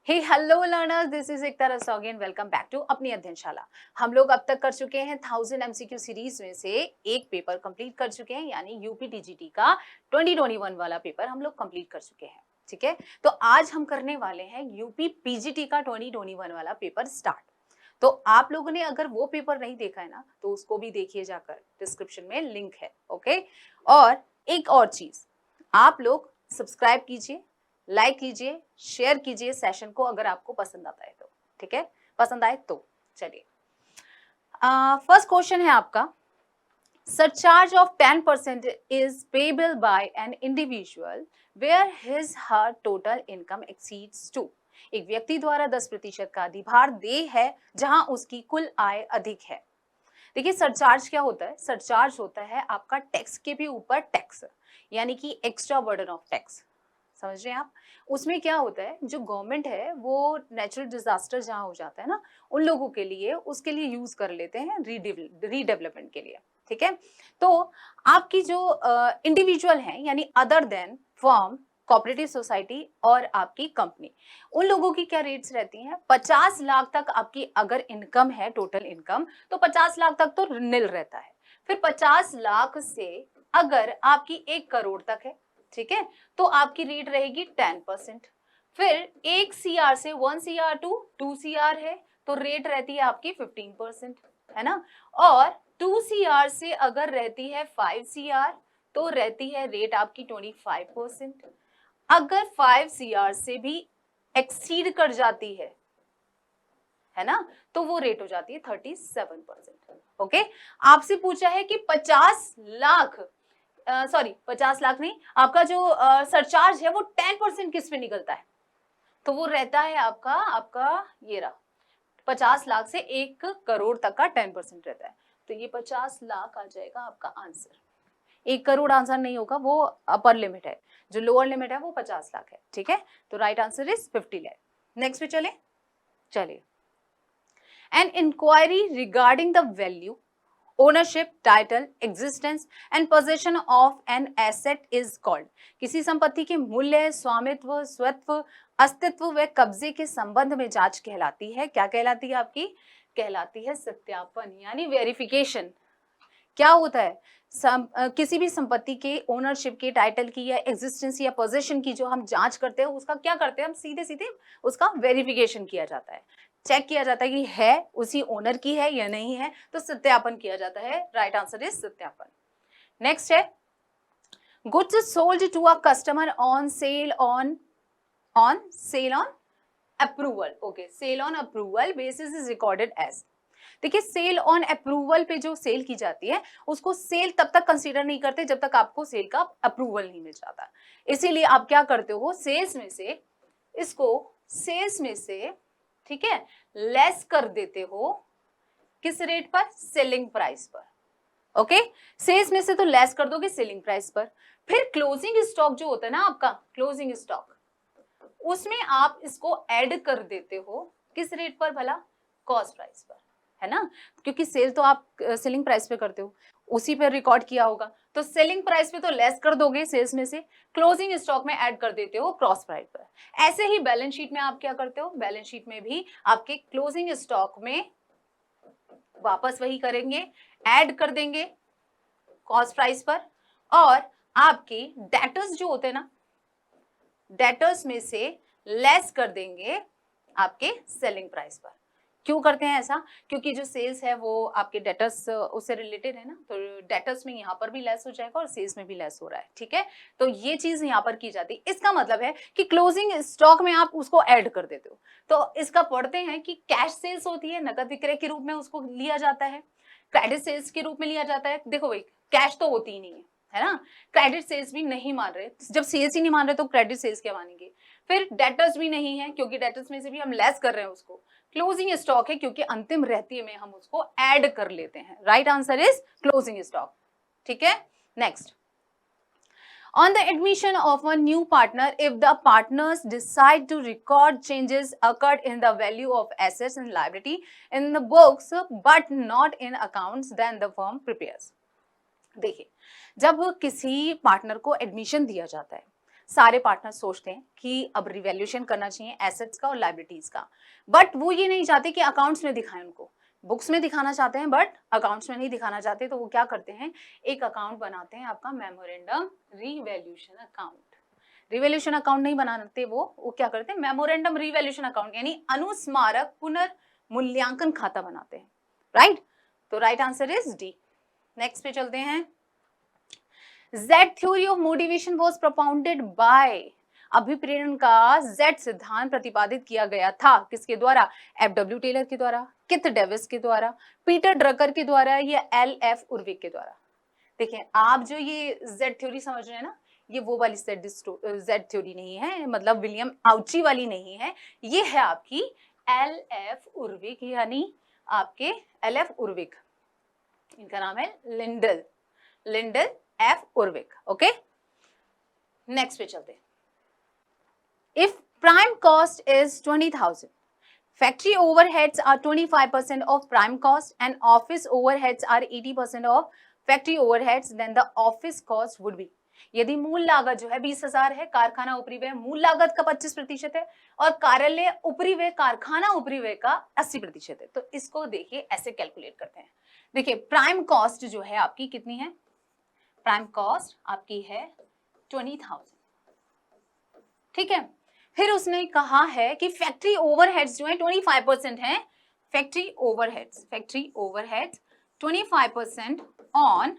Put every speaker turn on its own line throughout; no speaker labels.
Hey hello learners, this is Ekta Rastogi and welcome back to अपनी अध्ययनशाला। हम लोग अब तक कर चुके हैं 1000 एमसीक्यू सीरीज में से एक पेपर कंप्लीट कर चुके हैं, यानी यूपी टीजीटी का 2021 वाला पेपर हम लोग कंप्लीट कर चुके हैं। ठीक है, तो आज हम करने वाले हैं यूपी पीजीटी का 2021 वाला पेपर स्टार्ट। तो आप लोगों ने अगर वो पेपर नहीं देखा है ना, तो उसको भी देखिए जाकर, डिस्क्रिप्शन में लिंक है। ओके, और एक और चीज, आप लोग सब्सक्राइब कीजिए, लाइक कीजिए, शेयर कीजिए सेशन को अगर आपको पसंद आता है तो। ठीक है, पसंद आए तो चलिए। फर्स्ट क्वेश्चन है आपका, surcharge of 10% is payable by an individual where his her total income exceeds to। एक व्यक्ति द्वारा 10% का अधिभार देय है जहां उसकी कुल आय अधिक है। देखिए, सरचार्ज क्या होता है? सरचार्ज होता है आपका टैक्स के भी ऊपर टैक्स, यानी कि एक्स्ट्रा बर्डन ऑफ टैक्स। समझ रहे हैं आप? उसमें क्या होता है, जो गवर्नमेंट है वो नेचुरल डिजास्टर जहां हो जाता है ना, उन लोगों के लिए उसके लिए यूज कर लेते हैं रीडेवलपमेंट के लिए। ठीक है, तो आपकी जो इंडिविजुअल है, यानी other than firm, cooperative society और आपकी कंपनी, उन लोगों की क्या रेट्स रहती हैं? 50 लाख तक आपकी अगर इनकम है, टोटल इनकम, तो 50 लाख तक तो निल रहता है। फिर 50 लाख से अगर आपकी 1 करोड़ तक है, ठीक है, तो आपकी रेट रहेगी 10%। फिर 1 CR से 1 CR टू 2 CR है, तो रेट रहती है आपकी 15%, है ना। और 2 CR से अगर रहती है 5 CR, तो रहती है रेट आपकी 25%। अगर 5 CR से भी एक्सीड कर जाती है ना, तो वो रेट हो जाती है 37%। ओके, आपसे पूछा है कि 50 लाख, सॉरी 50 लाख नहीं, आपका जो सरचार्ज है वो 10% किस पे निकलता है? तो वो रहता है आपका आपका ये रहा, 50 लाख से 1 करोड़ तक का 10% रहता है। तो ये 50 लाख आ जाएगा आपका आंसर। 1 करोड़ आंसर नहीं होगा, वो अपर लिमिट है, जो लोअर लिमिट है वो 50 लाख है। ठीक है, तो right answer is 50 lakh. Next पे चले, चलिए। An inquiry regarding the value, ownership, title, existence and possession of an asset is called. किसी संपत्ति के मूल्य, स्वामित्व, स्वत्व, अस्तित्व व कब्जे के संबंध में जांच कहलाती है। क्या कहलाती है आपकी? कहलाती है सत्यापन, यानी वेरिफिकेशन। क्या होता है? किसी भी संपत्ति के ओनरशिप के, टाइटल की या एग्जिस्टेंस या पोजीशन की जो हम जांच करते हैं, उसका क्या करते हैं हम? सीधे सीधे उसका वेरिफिकेशन किया जाता है, चेक किया जाता है कि है उसी ओनर की है या नहीं है, तो सत्यापन किया जाता है। राइट आंसर इज सत्यापन। नेक्स्ट है, goods sold to a customer on sale on approval. Okay, sale on approval basis is recorded as. देखिए, सेल ऑन अप्रूवल पे जो सेल की जाती है, उसको सेल तब तक कंसीडर नहीं करते जब तक आपको सेल का अप्रूवल नहीं मिल जाता। इसीलिए आप क्या करते हो, सेल्स में से इसको, सेल्स में से, ठीक है, लेस कर देते हो। किस रेट पर? सेलिंग प्राइस पर। ओके, सेल्स में से तो लेस कर दोगे सेलिंग प्राइस पर। फिर क्लोजिंग स्टॉक जो होता है ना आपका, क्लोजिंग स्टॉक, उसमें आप इसको ऐड कर देते हो। किस रेट पर भला? कॉस्ट प्राइस पर, है ना, क्योंकि सेल तो आप सेलिंग प्राइस पे करते हो, उसी पे रिकॉर्ड किया होगा। तो सेलिंग प्राइस पे तो लेस कर दोगे सेल्स में से, क्लोजिंग स्टॉक में ऐड कर देते हो क्रॉस प्राइस पर। ऐसे ही बैलेंस शीट में आप क्या करते हो? बैलेंस शीट में भी आपके क्लोजिंग स्टॉक में वापस वही करेंगे, ऐड कर देंगे कॉस्ट प्राइस पर, और आपके डेटर्स जो होते हैं ना, डेटर्स में से लेस कर देंगे आपके सेलिंग प्राइस पर। क्यों करते हैं ऐसा? क्योंकि जो सेल्स है वो आपके डेटर्स उससे रिलेटेड है ना, तो डेटर्स में यहाँ पर भी लेस हो जाएगा और सेल्स में भी लेस हो रहा है। ठीक है, तो ये चीज यहाँ पर की जाती है। इसका मतलब है कि क्लोजिंग स्टॉक में आप उसको ऐड कर देते हो। तो इसका पढ़ते हैं कि कैश सेल्स होती है, नकद विक्रय के रूप में उसको लिया जाता है, क्रेडिट सेल्स के रूप में लिया जाता है। देखो भाई, कैश तो होती ही नहीं है ना, क्रेडिट सेल्स भी नहीं मान रहे, जब सेल्स ही नहीं मान रहे तो क्रेडिट सेल्स क्या मानेंगे। फिर डेटर्स भी नहीं है, क्योंकि डेटर्स में से भी हम लेस कर रहे हैं उसको। क्लोजिंग स्टॉक है, क्योंकि अंतिम रहती में हम उसको ऐड कर लेते हैं। Right answer is closing stock. ठीक है, next. On the admission of a new partner, if the partners decide to record changes occurred in the value of assets and liability in the books but not in accounts, then the firm prepares। देखिए, जब किसी partner को admission दिया जाता है, सारे partner सोचते हैं कि अब रिवैल्यूएशन करना चाहिए एसेट्स का और लायबिलिटीज का, बट वो ये नहीं चाहते कि अकाउंट्स में दिखाएं उनको, बुक्स में दिखाना चाहते हैं बट अकाउंट्स में नहीं दिखाना चाहते, तो वो क्या करते हैं, एक अकाउंट बनाते हैं आपका memorandum revaluation account. Revaluation account नहीं बनाते वो क्या करते हैं, मेमोरेंडम रिवैल्यूएशन अकाउंट यानी अनुस्मारक पुनर्मूल्यांकन खाता बनाते हैं, राइट। तो right answer is D. Next पे चलते हैं। Z theory of motivation was propounded by, अभिप्रेरण का Z सिद्धांत प्रतिपादित किया गया था किसके द्वारा, F.W. टेलर के द्वारा, किथ डेविस के द्वारा, पीटर ड्रकर के द्वारा या L.F. उर्विक के द्वारा। देखिए आप जो ये Z थ्योरी समझ रहे हैं ना, ये वो वाली Z थ्योरी नहीं है, मतलब विलियम आउची वाली नहीं है, ये है आपकी L.F. उर्विक, यानी आपके L.F. उर्विक, इनका नाम है Lyndall F. Urwick. Okay, next पे चलते हैं। If prime cost is 20,000, factory overheads are 25% of prime cost and office overheads are 80% of factory overheads, then the office cost would be. यदि मूल लागत जो है 20,000 है, कारखाना उपरिव्यय मूल लागत का 25% है और कार्यालय उपरिव्यय कारखाना उपरिव्यय का 80% है, तो इसको देखिए ऐसे कैलकुलेट करते हैं। देखिए प्राइम कॉस्ट जो है आपकी कितनी है, प्राइम कॉस्ट आपकी है 20,000, ठीक है। फिर उसने कहा है कि फैक्ट्री ओवरहेड्स जो है 25% है, factory overheads 25% on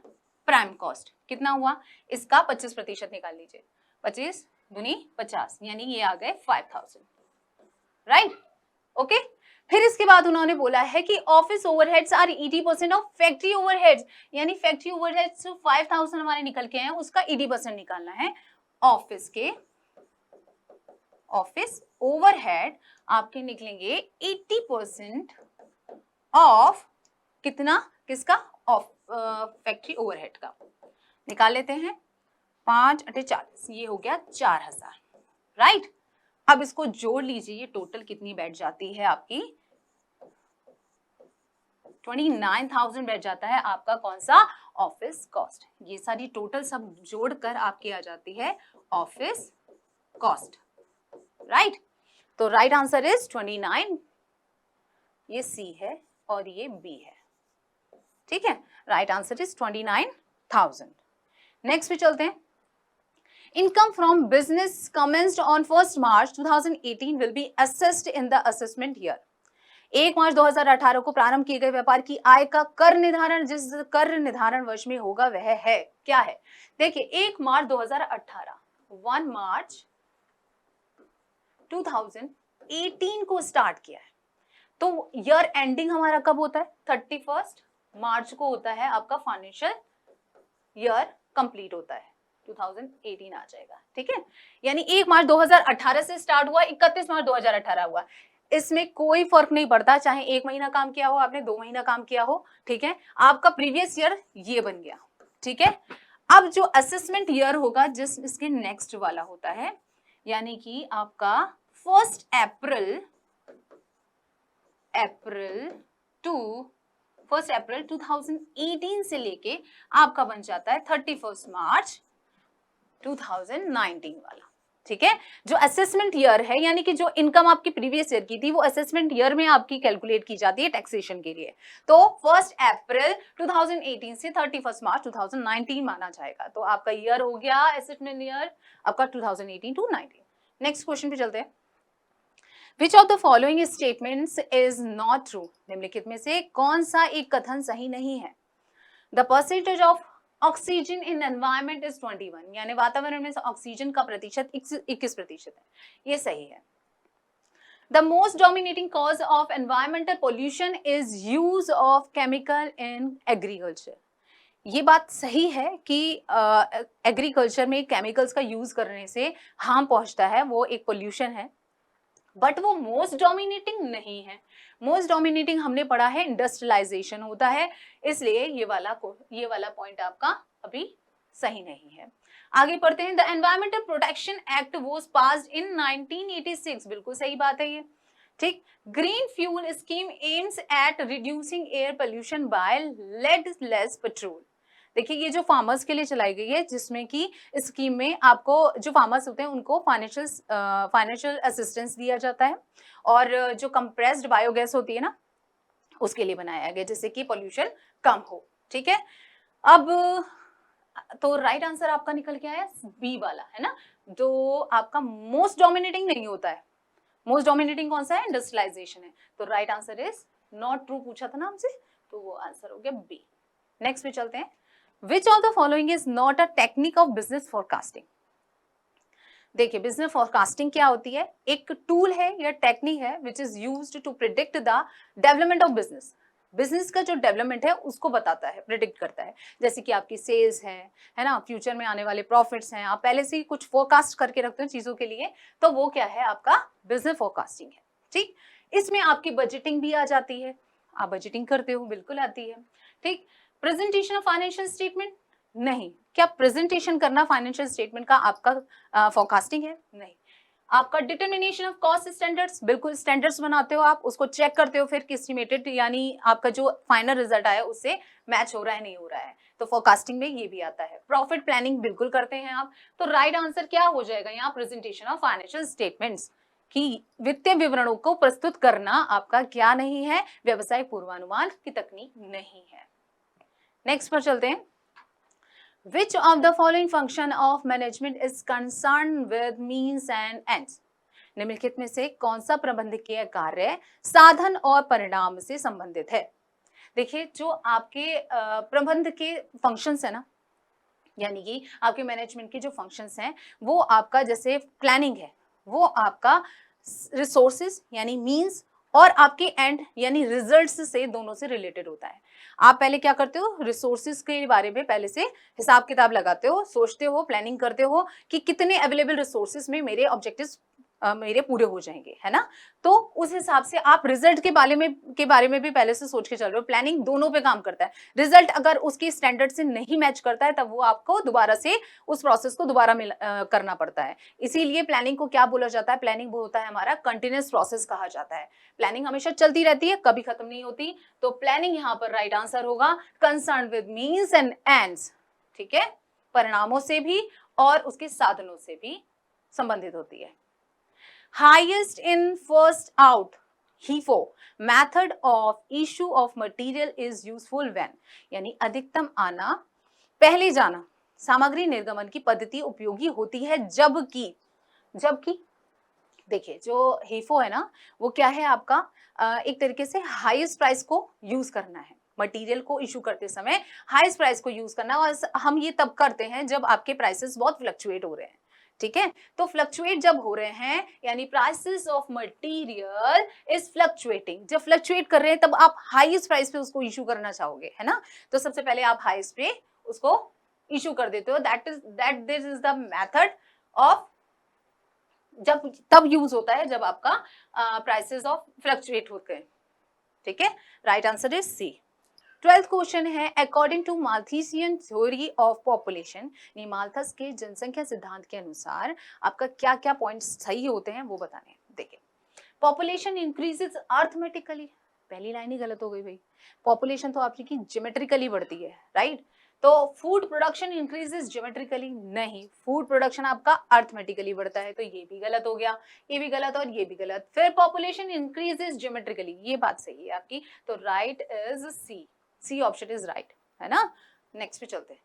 prime cost, कितना हुआ, इसका 25% निकाल लीजिए, 25 दूनी 50, यानी ये आ गए 5,000, राइट। ओके, फिर इसके बाद उन्होंने बोला है कि office overheads are 80% of factory overheads, यानी फैक्ट्री ओवरहेड्स 5,000 हमारे निकल के हैं, उसका 80% निकालना है। ऑफिस ओवरहेड आपके निकलेंगे 80% ऑफ कितना, किसका, ऑफ फैक्ट्री ओवरहेड का। निकाल लेते हैं, 5 × 40, ये हो गया 4,000, राइट। अब इसको जोड़ लीजिए, ये टोटल कितनी बैठ जाती है आपकी, 29,000 बैठ जाता है आपका कौन सा, ऑफिस कॉस्ट। ये सारी टोटल सब जोड़कर आपकी आ जाती है ऑफिस कॉस्ट, राइट। तो राइट आंसर इज 29, ये सी है और ये बी है, ठीक है। Right answer is 29,000। नेक्स्ट पे चलते हैं। Income from business commenced on 1st March 2018 will be assessed in the assessment year. 1 मार्च 2018 को प्रारंभ किए गए व्यापार की आय का कर निर्धारण जिस कर निर्धारण वर्ष में होगा वह है, क्या है। देखिए 1 मार्च 2018, 1 मार्च 2018 को स्टार्ट किया है, तो ईयर एंडिंग हमारा कब होता है, 31 मार्च को होता है आपका फाइनेंशियल ईयर कंप्लीट होता है, 2018 आ जाएगा, ठीक है। यानी 1 मार्च 2018 से स्टार्ट हुआ, 31 मार्च 2018 हुआ, इसमें कोई फर्क नहीं पड़ता, चाहे 1 महीना काम किया हो आपने, 2 महीना काम किया हो, ठीक है। आपका प्रीवियस ईयर ये बन गया, ठीक है। अब जो असेसमेंट ईयर होगा जिस इसके नेक्स्ट वाला होता है, यानी कि आपका 1 अप्रैल 2018 से लेके आपका बन जाता है 31 मार्च 2019 वाला, ठीक है। जो असेसमेंट ईयर है, यानी कि जो इनकम आपकी प्रीवियस ईयर की थी वो असेसमेंट ईयर में आपकी कैलकुलेट की जाती है टैक्सेशन के लिए, तो 1 अप्रैल 2018 से 31 मार्च 2019 माना जाएगा। तो आपका ईयर हो गया असेसमेंट ईयर आपका 2018 to 19। नेक्स्ट क्वेश्चन पे चलते हैं। Which of the following statements is not true? निम्नलिखित में से कौन सा एक कथन सही नहीं है। The percentage of oxygen in environment is 21, यानी वातावरण में ऑक्सीजन का प्रतिशत 21% है, ये सही है। The most dominating cause of environmental pollution is use of chemical in agriculture, ये बात सही है कि एग्रीकल्चर में केमिकल्स का यूज करने से हार्म पहुंचता है, वो एक पोल्यूशन है, बट वो मोस्ट डोमिनेटिंग नहीं है। मोस्ट डोमिनेटिंग हमने पढ़ा है इंडस्ट्रियलाइजेशन होता है, इसलिए ये वाला पॉइंट आपका अभी सही नहीं है। आगे पढ़ते हैं। The environmental protection act was passed in 1986, बिल्कुल सही बात है ये, ठीक। Green fuel scheme aims at reducing air pollution by lead less petrol. देखिए ये जो फार्मर्स के लिए चलाई गई है, जिसमें कि इस स्कीम में आपको जो फार्मर्स होते हैं उनको फाइनेंशियल असिस्टेंस दिया जाता है, और जो कंप्रेस्ड बायोगैस होती है ना उसके लिए बनाया गया, जिससे कि पोल्यूशन कम हो। ठीक है, अब तो राइट आंसर आपका निकल के आया बी वाला, है ना, जो आपका मोस्ट डोमिनेटिंग नहीं होता है। मोस्ट डोमिनेटिंग कौन सा है? इंडस्ट्रियलाइजेशन है। तो right answer is not true पूछा था ना हमसे, तो वो आंसर हो गया बी। नेक्स्ट पे चलते हैं। Which of the following is not a technique of business forecasting? देखिए बिजनेस फोरकास्टिंग क्या होती है? एक टूल है या टेक्निक है which is used to predict the development of business. Business का जो डेवलपमेंट है उसको बताता है, प्रिडिक्ट करता है। जैसे कि आपकी सेल्स है ना, फ्यूचर में आने वाले प्रॉफिट्स हैं, आप पहले से ही कुछ फोरकास्ट करके रखते हो चीजों के लिए, तो वो क्या है? आपका बिजनेस फोरकास्टिंग है। ठीक, इसमें आपकी बजटिंग भी आ जाती है, आप बजटिंग करते हो, बिल्कुल आती है। ठीक, प्रेजेंटेशन ऑफ फाइनेंशियल स्टेटमेंट, नहीं। क्या प्रेजेंटेशन करना फाइनेंशियल स्टेटमेंट का आपका फोरकास्टिंग है? नहीं। आपका डिटर्मिनेशन ऑफ कॉस्ट स्टैंडर्ड्स, बिल्कुल स्टैंडर्ड्स बनाते हो आप, उसको चेक करते हो, फिर एस्टिमेटेड यानी आपका जो फाइनल रिजल्ट आया उससे मैच हो रहा है नहीं हो रहा है, तो फोरकास्टिंग में ये भी आता है। प्रॉफिट प्लानिंग बिल्कुल करते हैं आप। तो राइट आंसर क्या हो जाएगा यहाँ? प्रेजेंटेशन ऑफ फाइनेंशियल स्टेटमेंट्स, कि वित्तीय विवरणों को प्रस्तुत करना आपका क्या नहीं है? व्यवसाय पूर्वानुमान की तकनीक नहीं है। नेक्स्ट पर चलते हैं। Which of the following function of management is concerned with means and ends? निम्नलिखित में से कौन सा प्रबंधकीय कार्य साधन और परिणाम से संबंधित है? देखिए जो आपके प्रबंध के फंक्शंस है ना, यानी कि आपके मैनेजमेंट के जो फंक्शंस हैं, वो आपका जैसे प्लानिंग है, वो आपका रिसोर्सेज यानी मींस, और आपके एंड यानी रिजल्ट्स से, दोनों से रिलेटेड होता है। आप पहले क्या करते हो? रिसोर्सेज के बारे में पहले से हिसाब किताब लगाते हो, सोचते हो, प्लानिंग करते हो कि कितने अवेलेबल रिसोर्सेज में मेरे ऑब्जेक्टिव्स मेरे पूरे हो जाएंगे, है ना। तो उस हिसाब से आप रिजल्ट के बारे में भी पहले से सोच के चल रहे हो। प्लानिंग दोनों पे काम करता है। रिजल्ट अगर उसकी स्टैंडर्ड से नहीं मैच करता है तब वो आपको दोबारा से उस प्रोसेस को दोबारा करना पड़ता है। इसीलिए प्लानिंग को क्या बोला जाता है? प्लानिंग वो होता है हमारा कंटिन्यूअस प्रोसेस कहा जाता है। प्लानिंग हमेशा चलती रहती है, कभी खत्म नहीं होती। तो प्लानिंग यहाँ पर राइट आंसर होगा, concern with means and ends. ठीक है, परिणामों से भी और उसके साधनों से भी संबंधित होती है। Highest in first out HIFO method of issue of material is useful when, यानी अधिकतम आना पहले जाना सामग्री निर्गमन की पद्धति उपयोगी होती है जबकि देखिए जो HIFO है ना, वो क्या है आपका एक तरीके से हाईएस्ट प्राइस को यूज करना है। मटेरियल को इशू करते समय हाईएस्ट प्राइस को यूज करना, और हम ये तब करते हैं जब आपके प्राइसेस बहुत फ्लक्चुएट हो रहे हैं। ठीक है, तो फ्लक्चुएट जब हो रहे हैं यानी prices of material is fluctuating, जब फ्लक्चुएट कर रहे हैं तब आप हाईएस्ट प्राइस पे उसको इशू करना चाहोगे, है ना। तो सबसे पहले आप हाईएस्ट पे उसको इशू कर देते हो। This is the method of, जब तब यूज होता है जब आपका प्राइसेस ऑफ फ्लक्चुएट होते हैं। ठीक है, right answer is C. 12th question है, according to Malthusian theory of population, Malthus के जनसंख्या सिद्धांत के अनुसार आपका क्या क्या पॉइंट्स सही होते हैं वो बताने हैं। देखिए पॉपुलेशन इंक्रीजेस अर्थमेटिकली, पहली लाइन ही गलत हो गई भाई। पॉपुलेशन तो आपकी ज्योमेट्रिकली बढ़ती है, राइट। तो फूड प्रोडक्शन इंक्रीजेस ज्योमेट्रिकली, नहीं, फूड प्रोडक्शन आपका अर्थमेटिकली बढ़ता है, तो ये भी गलत हो गया, ये भी गलत और ये भी गलत। फिर पॉपुलेशन इंक्रीजेस ज्योमेट्रिकली, ये बात सही है आपकी, तो right is C option is right, है ना। नेक्स्ट पे चलते हैं।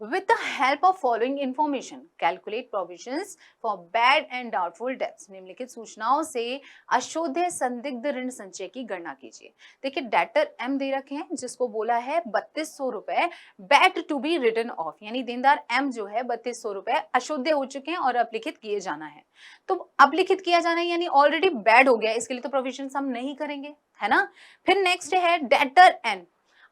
With the help of following information, calculate provisions for bad and doubtful debts. निम्नलिखित सूचनाओं से अशोध्य संदिग्ध ऋण संचय की गणना कीजिए। देखिए डेटर एम दे रखे हैं, जिसको बोला है 3200 रुपए bad to be written off, यानी देनदार एम जो है 3200 रुपए अशोध्य हो चुके हैं और अपलिखित किए जाना है। तो अपलिखित किया जाना है यानी ऑलरेडी बैड हो गया, इसके लिए तो प्रोविजन हम नहीं करेंगे, है ना। फिर नेक्स्ट है डेटर एन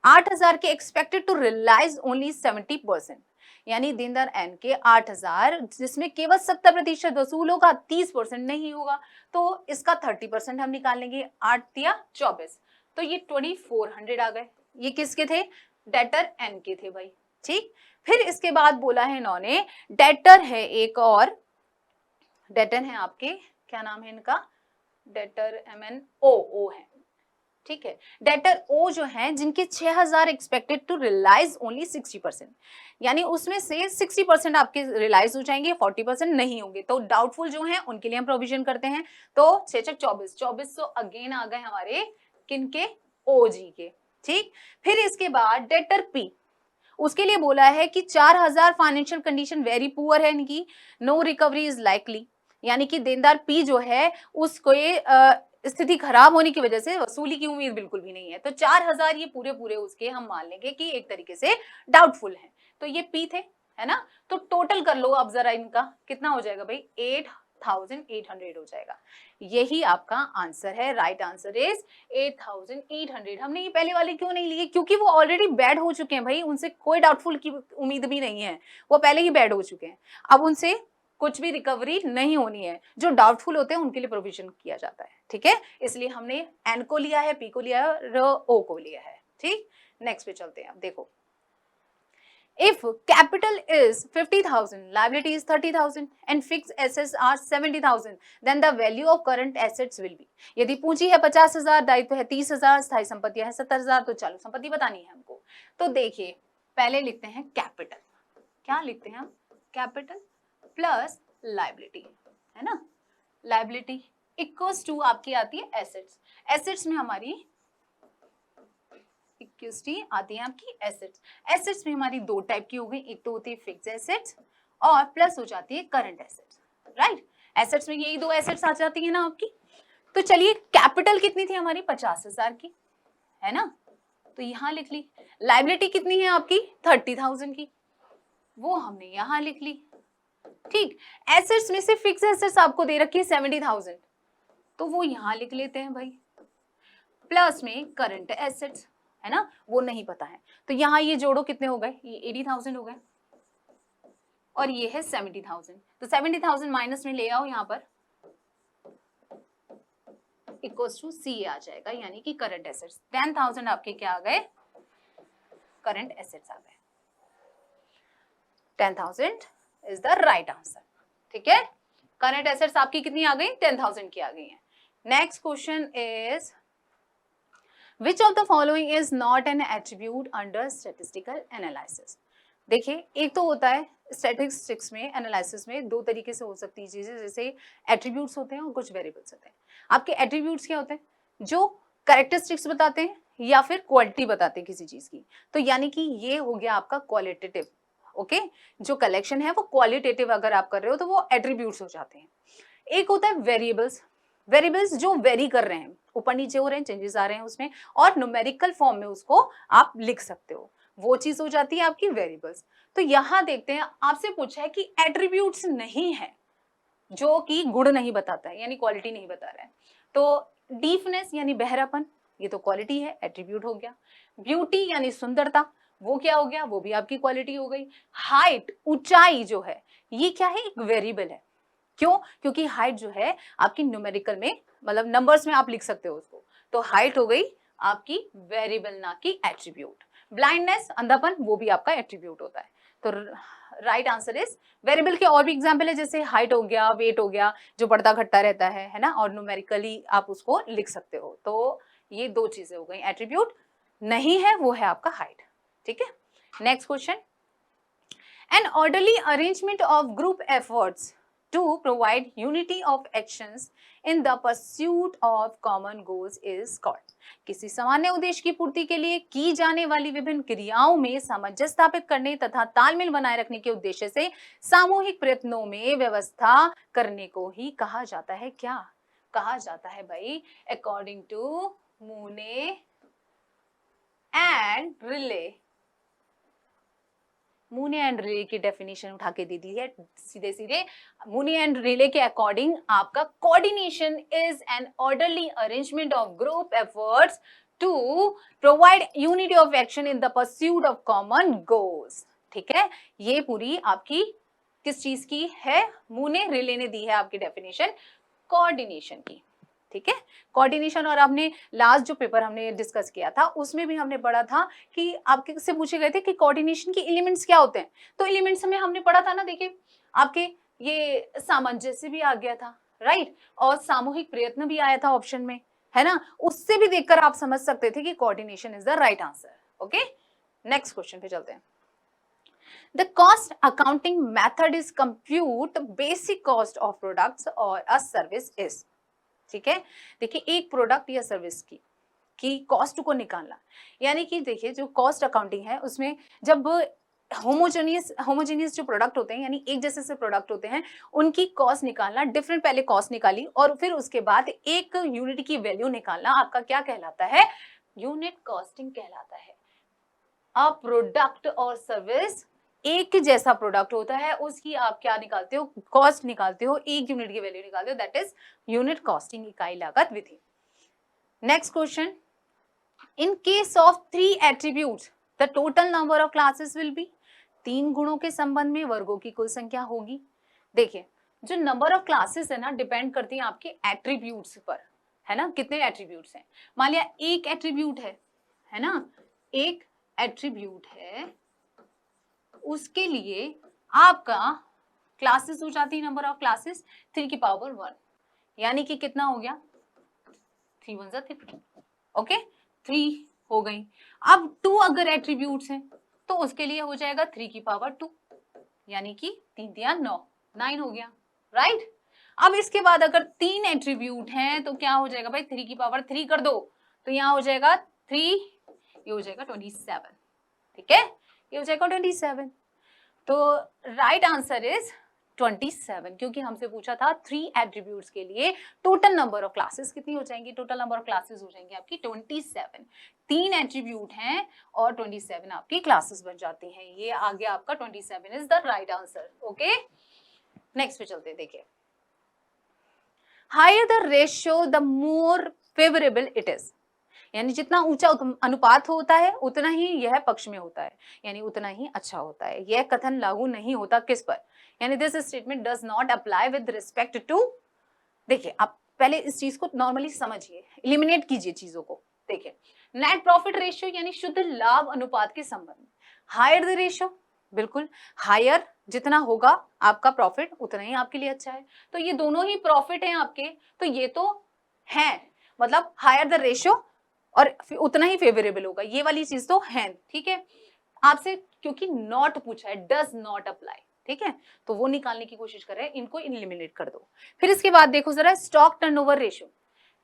8000 के एक्सपेक्टेड टू रियलाइज ओनली 70%, यानी देनदार एन के 8000 जिसमें केवल 70% वसूल होगा, 30% नहीं होगा, तो इसका 30% हम निकाल लेंगे, 8 या 24, तो ये 2400 आ गए। ये किसके थे? डेटर एन के थे भाई। ठीक, फिर इसके बाद बोला है इन्होंने डेटर है एक और, डेटर है आपके, क्या नाम है इनका? डेटर MNO है, ठीक है। डेटर ओ जो है जिनके 6000 एक्सपेक्टेड टू रियलाइज ओनली 60%, यानी उसमें से 60% आपके रियलाइज हो जाएंगे, 40% नहीं होंगे, तो डाउटफुल जो है उनके लिए हम प्रोविजन करते हैं। तो 6 24 2400 अगेन आ गए हमारे किनके, ओजी के। ठीक, फिर इसके बाद डेटर पी, उसके लिए बोला है कि 4000 फाइनेंशियल कंडीशन वेरी पुअर है इनकी, नो रिकवरी इज लाइकली, यानी कि देनदार पी जो है उसको स्थिति खराब होने की वजह से वसूली की उम्मीद बिल्कुल भी नहीं है। तो 4000 ये पूरे पूरे उसके हम मान लेंगे कि एक तरीके से डाउटफुल है। तो ये पी थे, है ना। तो टोटल कर लो अब जरा इनका कितना हो जाएगा भाई, 8800 हो जाएगा। यही आपका आंसर है, राइट आंसर इज 8800। हमने ये पहले वाले क्यों नहीं लिए, क्योंकि वो ऑलरेडी बैड हो चुके हैं भाई, उनसे कोई डाउटफुल की उम्मीद भी नहीं है, वो पहले ही बैड हो चुके हैं, अब उनसे कुछ भी रिकवरी नहीं होनी है। जो डाउटफुल होते हैं उनके लिए प्रोविजन किया जाता है, ठीक है। इसलिए हमने एन को लिया है, पी को लिया है और ओ को लिया है। ठीक, नेक्स्ट पे चलते हैं। अब देखो, if capital is 50,000, liability is 30,000 and fixed assets are 70,000, then the value of current assets will be, यदि पूंजी है 50,000, दायित्व है 30,000, स्थायी संपत्ति है 70,000, तो चालू संपत्ति बतानी है हमको। तो देखिए पहले लिखते हैं कैपिटल, क्या लिखते हैं हम, कैपिटल प्लस लाइबिलिटी, है ना। लाइबिलिटी इक्वल्स टू आपकी आती है एसेट्स, एसेट्स में हमारी इक्विटी आती है आपकी एसेट्स। एसेट्स में हमारी दो टाइप की हो गई, एक तो होती है फिक्स्ड एसेट्स और प्लस हो जाती है करंट एसेट्स, राइट। एसेट्स में यही दो एसेट्स आ जाती है ना आपकी। तो चलिए कैपिटल कितनी थी हमारी, 50,000 की, है ना, तो यहां लिख ली। लाइबिलिटी कितनी है आपकी, 30,000 की, वो हमने यहां लिख ली। ठीक, एसेट्स में से फिक्स एसेट्स आपको दे रखी है 70,000, तो वो यहां लिख लेते हैं भाई। प्लस में करंट एसेट्स, है ना, वो नहीं पता है, तो यहां ये जोड़ो कितने हो गए, ये 80,000 हो गए और ये है 70,000, तो 70,000 माइनस में ले आओ यहां पर, इक्वल्स टू सी आ जाएगा, यानी कि करंट एसेट्स। 10,000 आपके क्या आ गए, करंट एसेट्स आ गए। 10,000 इज द राइट आंसर, ठीक है। करंट एसेट्स आपकी कितनी आ गई, 10,000 की आ गई है। Next question is Which of the following is not an attribute under statistical analysis? देखिए एक तो होता है स्टैटिस्टिक्स में, एनालिसिस में दो तरीके से हो सकती है चीजें, जैसे एट्रीब्यूट्स होते हैं और कुछ वेरिएबल्स होते हैं। आपके एट्रीब्यूट्स क्या होते हैं, जो कैरेक्टरिस्टिक्स बताते हैं या फिर क्वालिटी बताते हैं किसी चीज की, तो यानी कि ये हो गया आपका क्वालिटेटिव, ओके। जो कलेक्शन है वो क्वालिटेटिव अगर आप कर रहे हो तो वो एट्रीब्यूट्स हो जाते हैं। एक होता है वेरिएबल्स, वेरिएबल्स जो वेरी कर रहे हैं, ऊपर नीचे हो रहे हैं, चेंजेस आ रहे हैं उसमें, और न्यूमेरिकल फॉर्म में उसको आप लिख सकते हो, वो चीज हो जाती है आपकी वेरिएबल्स। तो यहां देखते हैं, आपसे पूछा है कि एट्रीब्यूट्स नहीं है, जो कि गुण नहीं बताता है, यानी क्वालिटी नहीं बता रहा है। तो डीफनेस यानी बहरापन, ये तो क्वालिटी है, एट्रीब्यूट हो गया। ब्यूटी यानी सुंदरता, वो क्या हो गया, वो भी आपकी क्वालिटी हो गई। हाइट, ऊंचाई जो है, ये क्या है, एक वेरिएबल है। क्यों, क्योंकि हाइट जो है आपकी न्यूमेरिकल में, मतलब नंबर्स में आप लिख सकते हो उसको, तो हाइट हो गई आपकी वेरिएबल ना कि एट्रीब्यूट। ब्लाइंडनेस, अंधापन, वो भी आपका एट्रीब्यूट होता है। तो राइट आंसर इज वेरिएबल के और भी एग्जांपल है, जैसे हाइट हो गया, वेट हो गया, जो बढ़ता घटता रहता है ना, और न्यूमेरिकली आप उसको लिख सकते हो। तो ये दो चीजें हो गई, एट्रीब्यूट नहीं है वो है आपका हाइट, ठीक है। Next question, N orderly arrangement of group efforts to provide unity of actions in the pursuit of common goals is called. किसी सामान्य उद्देश्य की पूर्ति के लिए की जाने वाली विभिन्न क्रियाओं में सामंजस्य स्थापित करने तथा तालमेल बनाए रखने के उद्देश्य से सामूहिक प्रयत्नों में व्यवस्था करने को ही कहा जाता है। क्या कहा जाता है भाई, according to Mooney and Reiley. Mooney and Reiley की डेफिनेशन उठा के दे दी है सीधे सीधे। मूने एंड रिले के अकॉर्डिंग आपका coordination is an orderly arrangement of group efforts to provide unity of action in the pursuit of common goals, ठीक है। ये पूरी आपकी किस चीज की है, मूने रिले ने दी है आपकी डेफिनेशन कोऑर्डिनेशन की, ठीक है। कोऑर्डिनेशन, और आपने लास्ट जो पेपर हमने डिस्कस किया था उसमें भी हमने पढ़ा था कि आपके से पूछे गए थे कि कोऑर्डिनेशन के एलिमेंट्स क्या होते हैं, तो एलिमेंट्स में हमने पढ़ा था ना, देखिए आपके ये सामंजस्य भी आ गया था, राइट, और सामूहिक प्रयत्न भी आया था ऑप्शन में, है ना, उससे भी देखकर आप समझ सकते थे कि coordination is the right answer. Okay, next question पे चलते हैं। The cost accounting method is compute basic cost of products or a service is। ठीक है, देखिए एक प्रोडक्ट या सर्विस की कॉस्ट को निकालना, यानी कि देखिए जो कॉस्ट अकाउंटिंग है उसमें जब होमोजेनियस जो प्रोडक्ट होते हैं, यानी एक जैसे से प्रोडक्ट होते हैं, उनकी कॉस्ट निकालना, डिफरेंट पहले कॉस्ट निकाली और फिर उसके बाद एक यूनिट की वैल्यू निकालना, आपका क्या कहलाता है? यूनिट कॉस्टिंग कहलाता है। अ प्रोडक्ट और सर्विस एक जैसा प्रोडक्ट होता है, उसकी आप क्या निकालते हो? कॉस्ट निकालते हो, एक यूनिट की वैल्यू निकालते हो, दैट इज यूनिट कॉस्टिंग, इकाई लागत विधि। Next question, in case of 3 attributes the total number of classes will be. 3 गुणों के संबंध में वर्गों की कुल संख्या होगी। देखिए जो नंबर ऑफ क्लासेस है ना, डिपेंड करती है आपके एट्रीब्यूट्स पर, है ना, कितने एट्रीब्यूट्स हैं। मान लिया एक एट्रीब्यूट है ना, एक एट्रीब्यूट है, उसके लिए आपका क्लासेस हो जाती है, नंबर ऑफ क्लासेस 3 की पावर 1, यानी कि कितना हो गया? 3 1 3। ओके, 3 हो गई। अब 2 अगर एट्रीब्यूट्स हैं तो उसके लिए हो जाएगा 3 की पावर 2, यानी कि 3 3 9, 9 हो गया, राइट। अब इसके बाद अगर 3 एट्रीब्यूट हैं तो क्या हो जाएगा भाई? 3 की पावर 3 कर दो, तो यहाँ हो जाएगा 3, ये हो जाएगा 27। ठीक है, ये हो जाएगा 27। तो राइट आंसर इज 27, क्योंकि हमसे पूछा था 3 एट्रीब्यूट्स के लिए टोटल नंबर ऑफ क्लासेस कितनी हो जाएंगी? टोटल नंबर ऑफ क्लासेस हो जाएंगी आपकी 27। 3 एट्रीब्यूट हैं और 27 आपकी क्लासेस बन जाती हैं। ये आ गया आपका 27 is the right answer. Okay, next पे चलते हैं। देखिए, higher the ratio the more favourable it is, यानी जितना ऊंचा अनुपात होता है उतना ही यह पक्ष में होता है, यानी उतना ही अच्छा होता है। यह कथन लागू नहीं होता किस पर? यानी this statement does not apply with respect to. देखिए आप पहले इस चीज को नॉर्मली समझिए, एलिमिनेट कीजिए चीजों को। देखिए नेट प्रॉफिट रेशियो यानी शुद्ध लाभ अनुपात के संबंध में। हायर द रेशियो, बिल्कुल हायर जितना होगा आपका प्रॉफिट उतना ही आपके लिए अच्छा है। तो ये दोनों ही प्रॉफिट हैं आपके, तो ये तो है, मतलब हायर द रेशियो और उतना ही फेवरेबल होगा, ये वाली चीज तो है। ठीक है, आपसे क्योंकि नॉट पूछा है, डज नॉट अप्लाई, ठीक है, तो वो निकालने की कोशिश कर रहे हैं, इनको एलिमिनेट कर दो। फिर इसके बाद देखो जरा stock turnover ratio.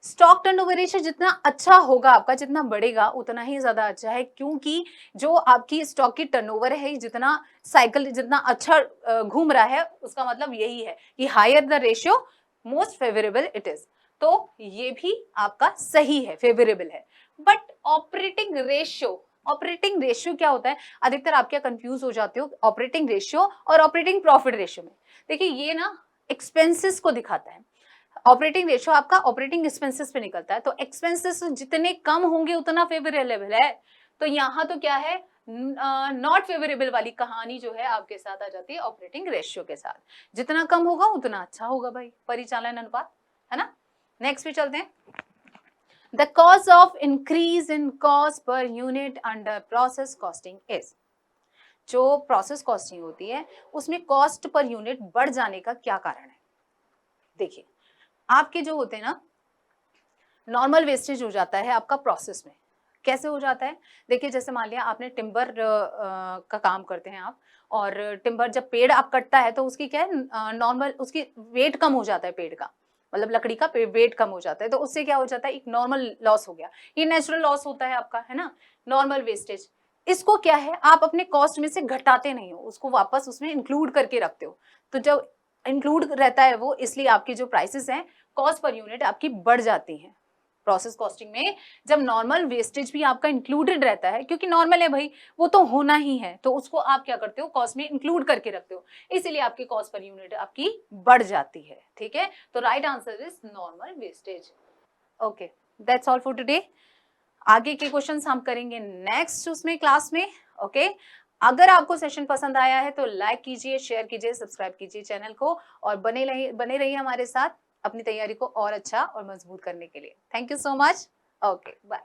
Stock turnover ratio जितना अच्छा होगा आपका, जितना बढ़ेगा उतना ही ज्यादा अच्छा है, क्योंकि जो आपकी स्टॉक की टर्नओवर है, जितना साइकिल जितना अच्छा घूम रहा है, उसका मतलब यही है कि higher the ratio most favourable it is. तो ये भी आपका सही है, फेवरेबल है। बट ऑपरेटिंग रेशियो क्या होता है? अधिकतर आप क्या कंफ्यूज हो जाते हो ऑपरेटिंग रेशियो और ऑपरेटिंग प्रॉफिट रेशियो में। देखिए ये ना एक्सपेंसेस को दिखाता है, ऑपरेटिंग रेशियो आपका ऑपरेटिंग एक्सपेंसेस पे निकलता है, तो एक्सपेंसेस जितने कम होंगे उतना फेवरेबल है। तो यहाँ तो क्या है, नॉट फेवरेबल वाली कहानी जो है आपके साथ आ जाती है ऑपरेटिंग रेशियो के साथ। जितना कम होगा उतना अच्छा होगा भाई परिचालन अनुपात, है ना। नेक्स्ट पे चलते हैं। The cause of increase in cost per unit under process costing is। जो प्रोसेस कॉस्टिंग होती है उसमें कॉस्ट पर यूनिट बढ़ जाने का क्या कारण है? देखिए आपके जो होते हैं ना, नॉर्मल वेस्टेज हो जाता है आपका प्रोसेस में। कैसे हो जाता है? देखिए जैसे मान लिया आपने टिम्बर का काम करते हैं आप, और टिम्बर जब पेड़ आप कटता है तो उसकी क्या है, नॉर्मल उसकी वेट कम हो जाता है, पेड़ का मतलब लकड़ी का वेट कम हो जाता है, तो उससे क्या हो जाता है, एक नॉर्मल लॉस हो गया। ये नेचुरल लॉस होता है आपका, है ना, नॉर्मल वेस्टेज। इसको क्या है, आप अपने कॉस्ट में से घटाते नहीं हो, उसको वापस उसमें इंक्लूड करके रखते हो। तो जब इंक्लूड रहता है वो, इसलिए आपकी जो प्राइसेस हैं कॉस्ट पर यूनिट आपकी बढ़ जाती हैं। प्रोसेस कॉस्टिंग में जब नॉर्मल वेस्टेज भी आपका इंक्लूडेड रहता है, क्योंकि नॉर्मल है भाई, वो तो होना ही है, तो उसको आप क्या करते हो, कॉस्ट में इंक्लूड करके रखते हो, इसीलिए आपकी कॉस्ट पर यूनिट आपकी बढ़ जाती है। ठीक है, तो right answer is normal wastage. Okay, that's all for today. आगे के क्वेश्चंस हम करेंगे नेक्स्ट उसमें क्लास में। ओके, अगर आपको सेशन पसंद आया है तो लाइक कीजिए, शेयर कीजिए, सब्सक्राइब कीजिए चैनल को, और बने रहिए हमारे साथ अपनी तैयारी को और अच्छा और मजबूत करने के लिए। Thank you so much. Okay, bye.